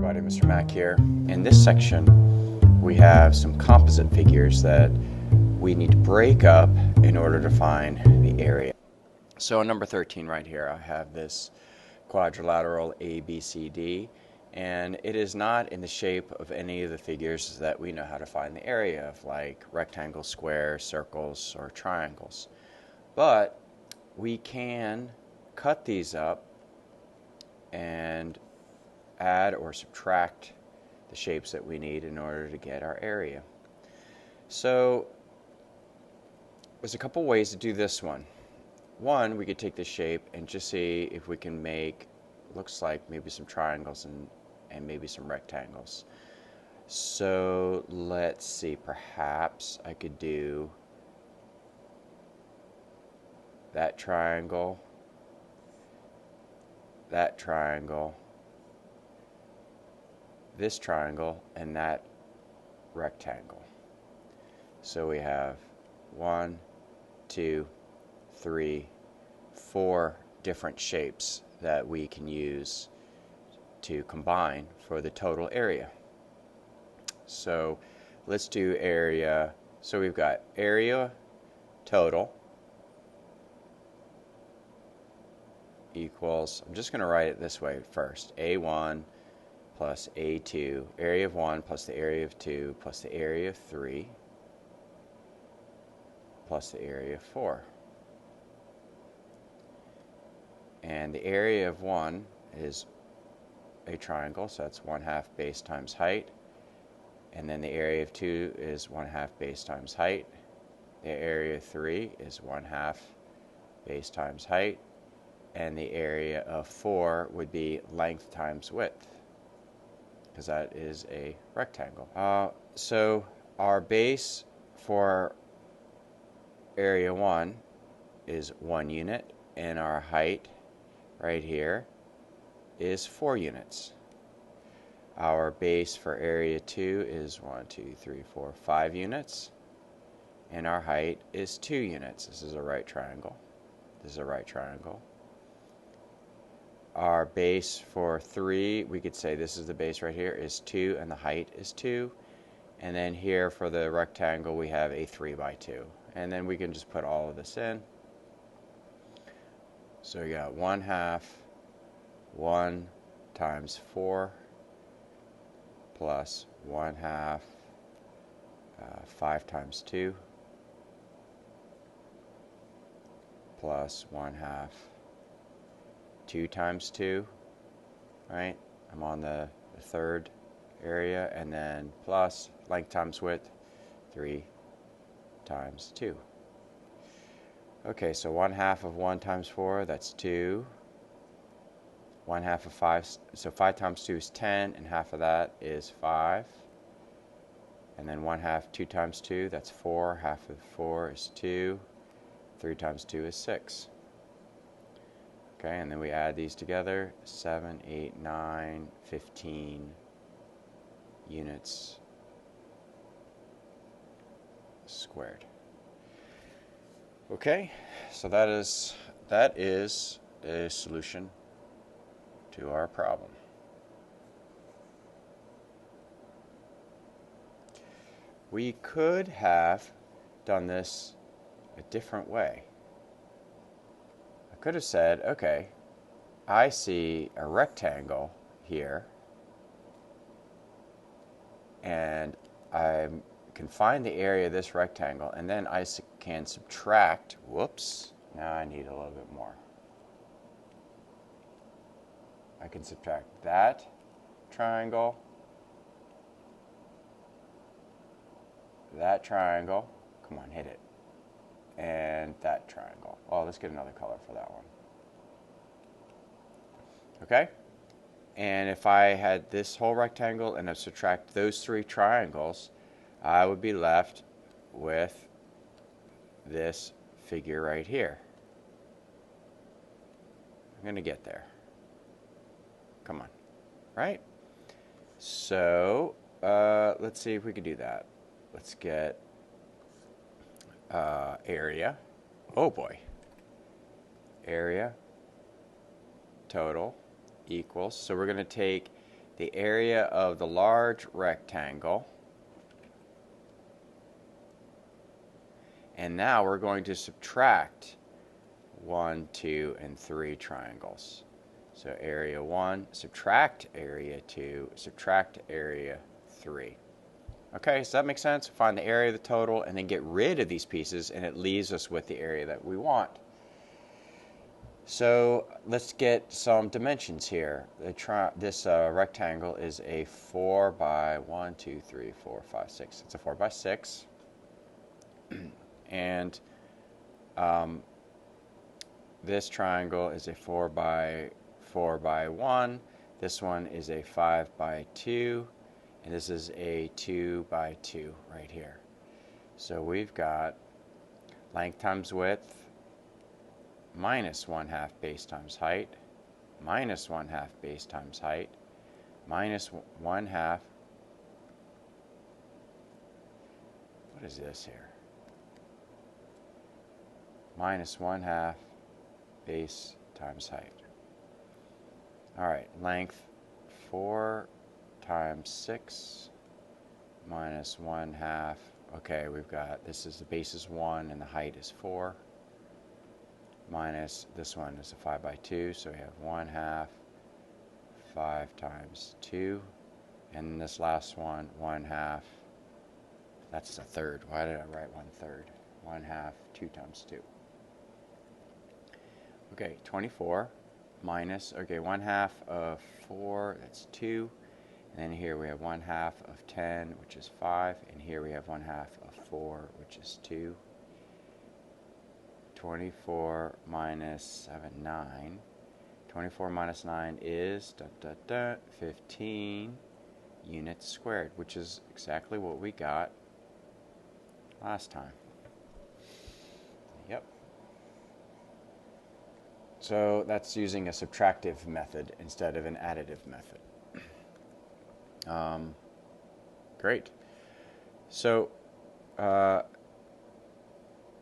everybody, Mr. Mack here. In this section, we have some composite figures that we need to break up in order to find the area. So in number 13 right here, I have this quadrilateral ABCD, and it is not in the shape of any of the figures that we know how to find the area of, like rectangles, squares, circles, or triangles. But we can cut these up and add or subtract the shapes that we need in order to get our area. So there's a couple ways to do this one. One, we could take this shape and just see if we can make, looks like maybe some triangles and maybe some rectangles. So let's see, perhaps I could do that triangle, this triangle, and that rectangle. So we have 1, 2, 3, 4 different shapes that we can use to combine for the total area. So let's do area. So we've got area total equals, I'm just going to write it this way first, A1 plus A2, area of 1 plus the area of 2 plus the area of 3 plus the area of 4. And the area of 1 is a triangle, so that's 1/2 base times height. And then the area of 2 is 1/2 base times height. The area of 3 is 1/2 base times height. And the area of 4 would be length times width, because that is a rectangle. So our base for area 1 is 1 unit, and our height right here is 4 units. Our base for area 2 is 5 units, and our height is 2 units. This is a right triangle. This is a right triangle. Our base for 3, we could say this is the base right here, is 2, and the height is 2. And then here for the rectangle, we have a 3 by 2. And then we can just put all of this in. So we got 1/2 1 times 4 plus 1/2 5 times 2 plus 1/2 2 times 2, right? I'm on the third area, and then plus length times width, 3 times 2. Okay, so 1/2 of 1 times 4, that's 2. 1/2 of 5, so 5 times 2 is 10, and half of that is 5. And then 1/2 2 times 2, that's 4. Half of 4 is 2. 3 times 2 is 6. Okay, and then we add these together, 7, 8, 9, 15 units squared. Okay, so that is a solution to our problem. We could have done this a different way. I could have said, okay, I see a rectangle here, and I can find the area of this rectangle, and then I can subtract, whoops, now I need a little bit more. I can subtract that triangle, come on, hit it, and that triangle. Oh, let's get another color for that one. Okay? And if I had this whole rectangle and I subtract those 3 triangles, I would be left with this figure right here. I'm going to get there. Come on. Right? So, let's see if we can do that. Let's get area. Oh boy. Area total equals, so we're going to take the area of the large rectangle. And now we're going to subtract 1, 2, and 3 triangles. So area 1, subtract area 2, subtract area 3. Okay, so that makes sense. Find the area of the total and then get rid of these pieces, and it leaves us with the area that we want. So let's get some dimensions here. This rectangle is a 4 by 1, 2, 3, 4, 5, 6. It's a 4 by 6. And this triangle is a 4 by 1. This one is a 5 by 2. And this is a 2 by 2 right here. So we've got length times width minus 1/2 base times height, minus 1/2 base times height, minus 1/2. What is this here? Minus 1/2 base times height. All right, length 4 times 6 minus 1/2. Okay, we've got, this is the base is 1 and the height is 4. Minus, this one is a 5 by 2, so we have 1/2, 5 times 2. And this last one, 1/2, that's a third. Why did I write 1/3? 1/2, 2 times 2. Okay, 24 minus, okay, 1/2 of 4, that's 2. And then here we have 1/2 of 10, which is 5. And here we have 1/2 of 4, which is 2. 24 minus 7, 9. 24 minus 9 is 15 units squared, which is exactly what we got last time. Yep. So that's using a subtractive method instead of an additive method. Great. So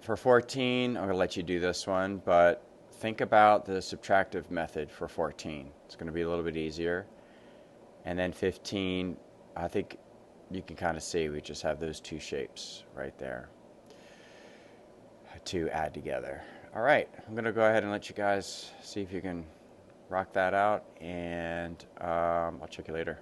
for 14, I'm going to let you do this one, but think about the subtractive method for 14. It's going to be a little bit easier. And then 15, I think you can kind of see we just have those two shapes right there to add together. All right, I'm going to go ahead and let you guys see if you can rock that out, and I'll check you later.